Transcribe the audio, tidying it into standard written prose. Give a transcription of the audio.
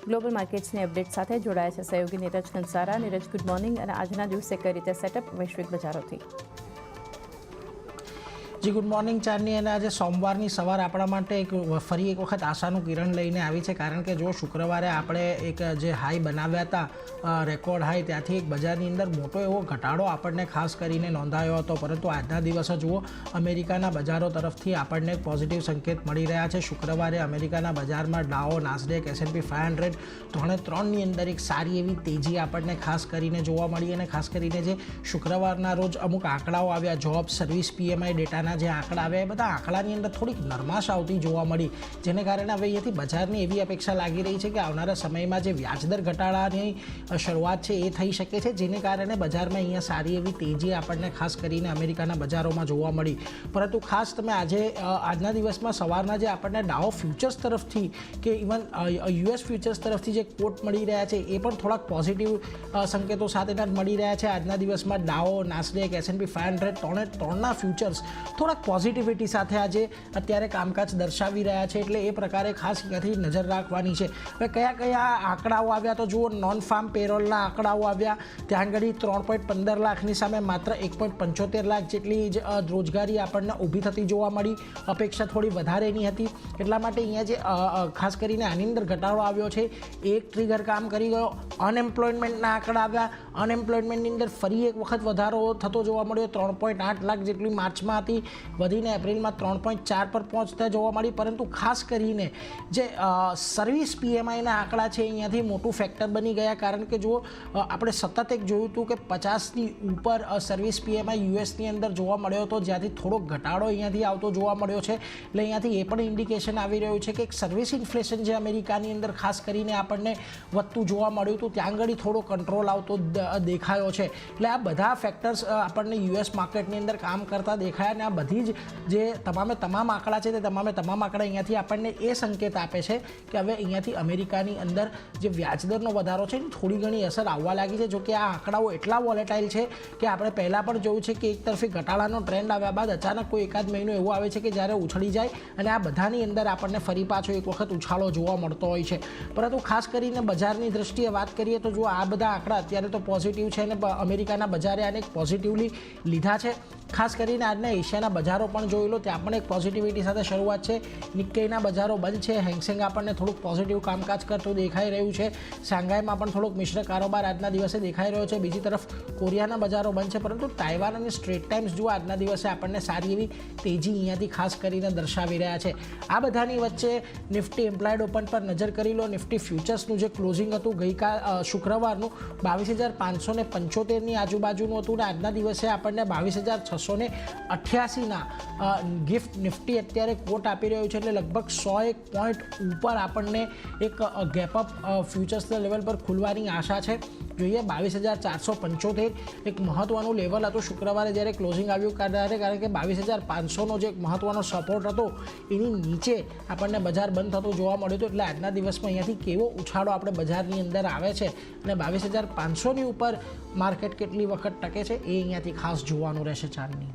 Global માર્કેટ્સની update સાથે જોડાયા છે સહયોગી નીરજ કંસારા. Neeraj, good morning. અને આજના દિવસે કઈ રીતે સેટઅપ વૈશ્વિક બજારોથી? જી ગુડ મોર્નિંગ ચાંદની. અને આજે સોમવારની સવાર આપણા માટે ફરી એક વખત આશાનું કિરણ લઈને આવી છે, કારણ કે જો શુક્રવારે આપણે એક જે હાઈ બનાવ્યા હતા રેકોર્ડ હાઈ, ત્યાંથી એક બજારની અંદર મોટો એવો ઘટાડો આપણને ખાસ કરીને નોંધાયો હતો, પરંતુ આજના દિવસે જુઓ અમેરિકાના બજારો તરફથી આપણને એક પોઝિટિવ સંકેત મળી રહ્યા છે. શુક્રવારે અમેરિકાના બજારમાં ડાઓ, નાસ્ડેક, S&P 500 ત્રણની અંદર એક સારી એવી તેજી આપણને ખાસ કરીને જોવા મળી. અને ખાસ કરીને જે શુક્રવારના રોજ અમુક આંકડાઓ આવ્યા, જોબ, સર્વિસ, PMI ડેટાના જે આંકડા આવ્યા, એ બધા આંકડાની અંદર થોડીક નરમાશ આવતી જોવા મળી, જેને કારણે હવે અહીંયાથી બજારની એવી અપેક્ષા લાગી રહી છે કે આવનારા સમયમાં જે વ્યાજદર ઘટાડાની શરૂઆત છે એ થઈ શકે છે, જેને કારણે બજારમાં અહીંયા સારી એવી તેજી આપણને ખાસ કરીને અમેરિકાના બજારોમાં જોવા મળી. પરંતુ ખાસ તમે આજના દિવસમાં સવારના જે આપણને ડાઓ ફ્યુચર્સ તરફથી કે ઇવન US ફ્યુચર્સ તરફથી જે કોટ મળી રહ્યા છે એ પણ થોડાક પોઝિટિવ સંકેતો સાથેના મળી રહ્યા છે. આજના દિવસમાં ડાઓ, નાસ્ડેક, S&P 500 ત્રણના ફ્યુચર્સ થોડાક પોઝિટિવિટી સાથે આજે અત્યારે કામકાજ દર્શાવી રહ્યા છે, એટલે એ પ્રકારે ખાસ અહીંયાથી નજર રાખવાની છે. હવે કયા આંકડાઓ આવ્યા તો જુઓ, નોન ફાર્મ પેરોલના આંકડાઓ આવ્યા. ત્યાં આગળ 3.15 લાખની સામે માત્ર 1.75 લાખ જેટલી જ રોજગારી આપણને ઊભી થતી જોવા મળી. અપેક્ષા થોડી વધારેની હતી, એટલા માટે અહીંયા જે ખાસ કરીને આની અંદર ઘટાડો આવ્યો છે એક ટ્રિગર કામ કરી ગયો. અનએમ્પ્લોયમેન્ટના આંકડા આવ્યા. અનએમ્પ્લોયમેન્ટની અંદર ફરી એક વખત વધારો થતો જોવા મળ્યો. 3.8 લાખ જેટલી માર્ચમાં હતી, વધીને એપ્રિલમાં 3.4 પર પહોંચતા જોવા મળી. પરંતુ ખાસ કરીને જે સર્વિસ PMIના આંકડા છે અહીંયાથી મોટું ફેક્ટર બની ગયા, કારણ કે જો આપણે સતત એક જોયું હતું કે 50ની ઉપર સર્વિસ PMI યુએસની અંદર જોવા મળ્યો હતો, જ્યાંથી થોડોક ઘટાડો અહીંયાથી આવતો જોવા મળ્યો છે. એટલે અહીંયાથી એ પણ ઇન્ડિકેશન આવી રહ્યું છે કે એક સર્વિસ ઇન્ફ્લેશન જે અમેરિકાની અંદર ખાસ કરીને આપણને વધતું જોવા મળ્યું હતું, ત્યાં આગળ થોડો કંટ્રોલ આવતો દેખાયો છે. એટલે આ બધા ફેક્ટર્સ આપણને US માર્કેટની અંદર કામ કરતા દેખાયા. અને આ બધી જ જે તમામ આંકડા છે તે તમામ આંકડા અહીંયાથી આપણને એ સંકેત આપે છે કે હવે અહીંયાથી અમેરિકાની અંદર જે વ્યાજદરનો વધારો છે એની થોડી ઘણી અસર આવવા લાગી છે. જોકે આ આંકડાઓ એટલા વોલેટાઇલ છે કે આપણે પહેલાં પણ જોયું છે કે એક તરફી ઘટાડાનો ટ્રેન્ડ આવ્યા બાદ અચાનક કોઈ એકાદ મહિનો એવો આવે છે કે જ્યારે ઉછળી જાય અને આ બધાની અંદર આપણને ફરી પાછો એક વખત ઉછાળો જોવા મળતો હોય છે. પરંતુ ખાસ કરીને બજારની દ્રષ્ટિએ વાત કરીએ તો જો આ બધા આંકડા અત્યારે તો પોઝિટિવ છે અને અમેરિકાના બજારે આને એક પોઝિટિવલી લીધા છે. ખાસ કરીને આજના એશિયાના બજારો પણ જોઈ લો, ત્યાં પણ એક પોઝિટિવિટી સાથે શરૂઆત છે. નિક્કેઈના બજારો બંધ છે. હેંગસેંગ આપણને થોડુંક પોઝિટિવ કામકાજ કરતું દેખાઈ રહ્યું છે. શાંઘાઈમાં પણ થોડોક મિશ્ર કારોબાર આજના દિવસે દેખાઈ રહ્યો છે. બીજી તરફ કોરિયાના બજારો બંધ છે, પરંતુ તાઇવાન અને સ્ટ્રેટ ટાઈમ્સ જુઓ આજના દિવસે આપણને સારી એવી તેજી અહીંયાથી ખાસ કરીને દર્શાવી રહ્યા છે. આ બધાની વચ્ચે નિફ્ટી એમ્પ્લોયડ ઓપન પર નજર કરી લો. નિફ્ટી ફ્યુચર્સનું જે ક્લોઝિંગ હતું શુક્રવારનું 22,575ની આજુબાજુનું હતું, અને આજના દિવસે આપણને 22,688ના ગિફ્ટ નિફ્ટી અત્યારે કોટ આપી રહ્યું છે. એટલે લગભગ 101 પોઈન્ટ ઉપર આપણને એક ગેપઅપ ફ્યુચર્સના લેવલ પર ખુલવાની આશા છે. જોઈએ 22,475 એક મહત્વનું લેવલ હતું શુક્રવારે જ્યારે ક્લોઝિંગ આવ્યું, કારણ કે 22,500નો જે મહત્વનો સપોર્ટ હતો એની નીચે આપણને બજાર બંધ થતું જોવા મળ્યું હતું. એટલે આજના દિવસમાં અહીંયાથી કેવો ઉછાળો આપણે બજારની અંદર આવે છે અને 22,500ની ઉપર માર્કેટ કેટલી વખત ટકે છે એ અહીંયાથી ખાસ જોવાનું રહેશે ચાંદની.